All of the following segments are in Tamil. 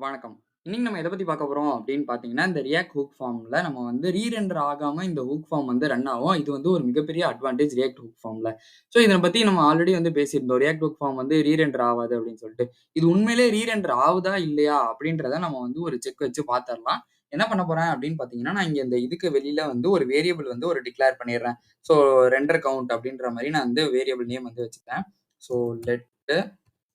வணக்கம். இன்னைக்கு நம்ம எத பத்தி பார்க்க போறோம் அப்படின்னு பார்த்தீங்கன்னா, இந்த ரியாக்ட் ஹூக் ஃபார்ம்ல நம்ம வந்து ரீரெண்டர் ஆகாம இந்த ஹூக் ஃபார்ம் வந்து ரன் ஆகும். இது வந்து ஒரு மிகப்பெரிய அட்வான்டேஜ் ரியாக்ட் ஹூக் ஃபார்ம்ல. ஸோ இத பத்தி நம்ம ஆல்ரெடி வந்து பேசியிருந்தோம். ரியாக்ட் ஹூக் ஃபார்ம் வந்து ரீரெண்டர் ஆவாது அப்படின்னு சொல்லிட்டு. இது உண்மையிலேயே ரீரெண்டர் ஆவுதா இல்லையா அப்படின்றத நம்ம வந்து ஒரு செக் வச்சு பார்த்துரலாம். என்ன பண்ண போறேன் அப்படின்னு பார்த்தீங்கன்னா, நான் இங்க இந்த இதுக்கு வெளியில வந்து ஒரு வேரியபிள் வந்து ஒரு டிக்ளேர் பண்ணிடுறேன். ஸோ ரெண்டர் கவுண்ட் அப்படின்ற மாரி நான் வந்து வேரியபிள் நேம் வந்து வச்சுக்கிறேன். ஸோ லெட்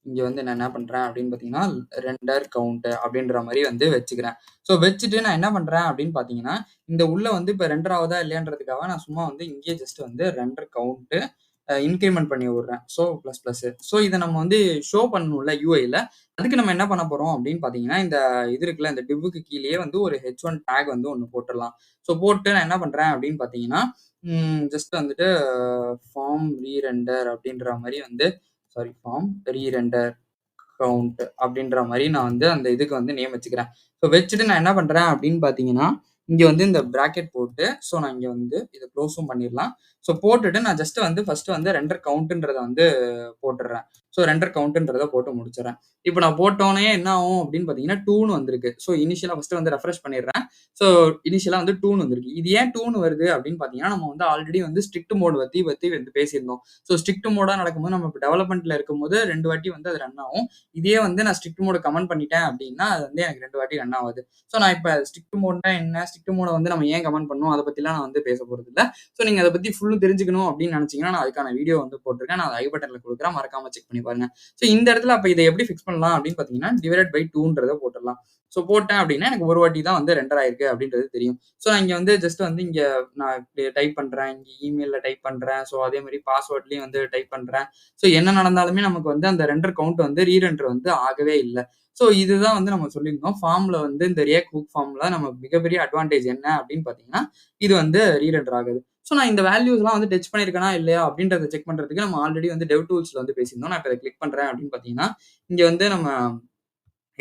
இங்க வந்து நான் என்ன பண்றேன் அப்படின்னு பார்த்தீங்கன்னா, ரெண்டர் கவுண்ட் அப்படின்ற மாரி வந்து வச்சுக்கிறேன். ஸோ வச்சுட்டு நான் என்ன பண்றேன் அப்படின்னு பார்த்தீங்கன்னா, இந்த உள்ள வந்து இப்ப ரெண்டர் ஆவுதா இல்லையான்றதுக்காக நான் சும்மா வந்து இங்கேயே ஜஸ்ட் வந்து ரெண்டர் கவுண்ட் இன்கிரிமென்ட் பண்ணி விடுறேன். So plus plus. ஸோ இத நம்ம வந்து ஷோ பண்ணணும்ல யூஐல. அதுக்கு நம்ம என்ன பண்ண போறோம் அப்படின்னு பார்த்தீங்கன்னா, இந்த இது இருக்குல்ல இந்த டிவ்வுக்கு கீழயே வந்து ஒரு H1 டாக் வந்து ஒண்ணு போட்டுறலாம். ஸோ போட்டு நான் என்ன பண்றேன் அப்படின்னு பார்த்தீங்கன்னா, ஜஸ்ட் வந்துட்டு ஃபார்ம் ரீரெண்டர் அப்படின்ற மாரி வந்து ஃபார்ம் ரீரெண்டர் கவுண்ட் அப்படின்ற மாரி நான் வந்து அந்த இதுக்கு வந்து நேம் வச்சுக்கிறேன். ஸோ வச்சுட்டு நான் என்ன பண்றேன் அப்படின்னு பார்த்தீங்கன்னா, இங்க வந்து இந்த பிராக்கெட் போட்டு, ஸோ நான் இங்க வந்து இத குளோஸும் பண்ணிறலாம். ஸோ போட்டுட்டு நான் ஜஸ்ட் வந்து ஃபர்ஸ்ட் வந்து ரெண்டர் கவுண்ட்ன்றத வந்து போட்டுடுறேன். ஸோ ரெண்டர் கவுண்ட்ன்றத போட்டு முடிச்சுடுறேன். இப்ப நான் போட்டோனே என்ன ஆகும் அப்படின்னு பார்த்தீங்கன்னா, 2ன்னு வந்திருக்கு. ஸோ இனிஷியலா ஃபர்ஸ்ட் வந்து ரெஃப்ரெஷ் பண்ணிடுறேன். ஸோ இனிஷியலா வந்து 2ன்னு வந்திருக்கு. இது ஏன் 2ன்னு வருது அப்படின்னு பார்த்தீங்கன்னா, நம்ம வந்து ஆல்ரெடி வந்து ஸ்ட்ரிக்ட் மோட் பத்தி பத்தி வந்து பேசியிருந்தோம். ஸோ ஸ்ட்ரிக்ட் மோடா நடக்கும்போது நம்ம டெவலப்மென்ட்ல இருக்கும்போது 2 வாட்டி வந்து அது ரன் ஆகும். இதே வந்து நான் ஸ்ட்ரிக்ட் மோட் கமெண்ட் பண்ணிட்டேன் அப்படின்னா, அது வந்து எனக்கு 2 வாட்டி ரன் ஆவாது. ஸோ நான் இப்ப ஸ்ட்ரிக்ட் மோட்னா என்ன? ஸ்ட்ரிக்ட் மோட வந்து நம்ம ஏன் கமெண்ட் பண்ணணும்? அத பத்திலாம் நான் வந்து பேச போறதில்ல. ஸோ நீங்க அத பத்தி ஃபுல்லும் தெரிஞ்சுக்கணும் அப்படின்னு நினைச்சீங்கன்னா, நான் அதுக்கான வீடியோ வந்து போட்டிருக்கேன். நான் ஐ பட்டன்ல குடுக்குறேன். மறக்காம செக் பண்ணி பாருங்க. ஸோ இந்த இடத்துல அப்ப இத எப்படி ஃபிக்ஸ் பண்ணலாம் அப்படின்னு பார்த்தீங்கன்னா, டிவைடட் பை 2ன்றத போட்டுறலாம். ஸோ போட்டேன் அப்படின்னா, எனக்கு ஒரு வாட்டி தான் வந்து ரெண்டர் ஆயிருக்கு அப்படின்றது தெரியும். ஸோ நான் இங்க வந்து ஜஸ்ட் வந்து இங்க நான் டைப் பண்றேன். இங்க இமெயில்ல டைப் பண்றேன். ஸோ அதே மாரி பாஸ்வேர்ட்லயும் வந்து டைப் பண்றேன். ஸோ என்ன நடந்தாலுமே நமக்கு வந்து அந்த ரெண்டர் கவுண்ட் வந்து ரீரெண்டர் வந்து ஆகவே இல்ல. ஸோ இதுதான் வந்து நம்ம சொல்லியிருந்தோம். ஃபார்ம்ல வந்து இந்த ரியாக்ட் ஹூக் ஃபார்ம்ல நமக்கு மிகப்பெரிய அட்வான்டேஜ் என்ன அப்படின்னு பார்த்தீங்கன்னா, இது வந்து ரீரெண்டர் ஆகுது. ஸோ நான் இந்த வேல்யூஸ்லாம் வந்து டச் பண்ணியிருக்கேனா இல்லையா அப்படின்றத செக் பண்றதுக்கு நம்ம ஆல்ரெடி வந்து டெவ் டூல்ஸ்ல வந்து பேசியிருந்தோம். நான் இப்ப இத கிளிக் பண்றேன் அப்படின்னு பார்த்தீங்கன்னா, இங்க வந்து நம்ம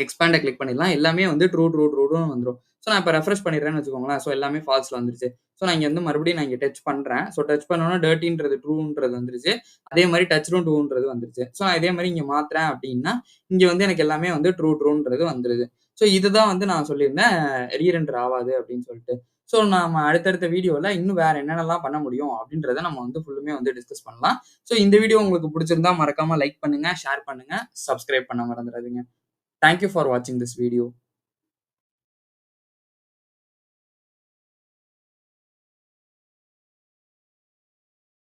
எக்ஸ்பேண்ட கிளிக் பண்ணிடலாம். எல்லாமே வந்து ட்ரூன்னு வந்துரும். ஸோ நான் இப்ப ரெஃப்ரெஷ் பண்ணிடுறேன்னு வச்சுக்கோங்களேன். ஸோ எல்லாமே ஃபால்ஸ்ல வந்துருச்சு. ஸோ நான் இங்க வந்து மறுபடியும் நான் இங்க டச் பண்றேன். ஸோ டச் பண்ணோனே டர்ட்டின்றது ட்ரூன்றது வந்துருச்சு. அதே மாரி டச்டும் ட்ரூன்றது வந்துருச்சு. ஸோ நான் இதே மாரி இங்க மாத்துறேன் அப்டின்னா, இங்க வந்து எனக்கு எல்லாமே வந்து ட்ரூன்றது வந்துருது. ஸோ இதுதான் வந்து நான் சொல்லியிருந்தேன் ரீரெண்டர் ஆவாது அப்டின்னு சொல்லிட்டு. ஸோ நாம அடுத்தடுத்த வீடியோல இன்னும் வேற என்னென்னலாம் பண்ண முடியும் அப்டின்றத நம்ம வந்து ஃபுல்லுமே வந்து டிஸ்கஸ் பண்ணலாம். ஸோ இந்த வீடியோ உங்களுக்கு புடிச்சிருந்தா மறக்காம லைக் பண்ணுங்க, ஷேர் பண்ணுங்க, சப்ஸ்கிரைப் பண்ண மறந்துறாதீங்க. Thank you for watching this video.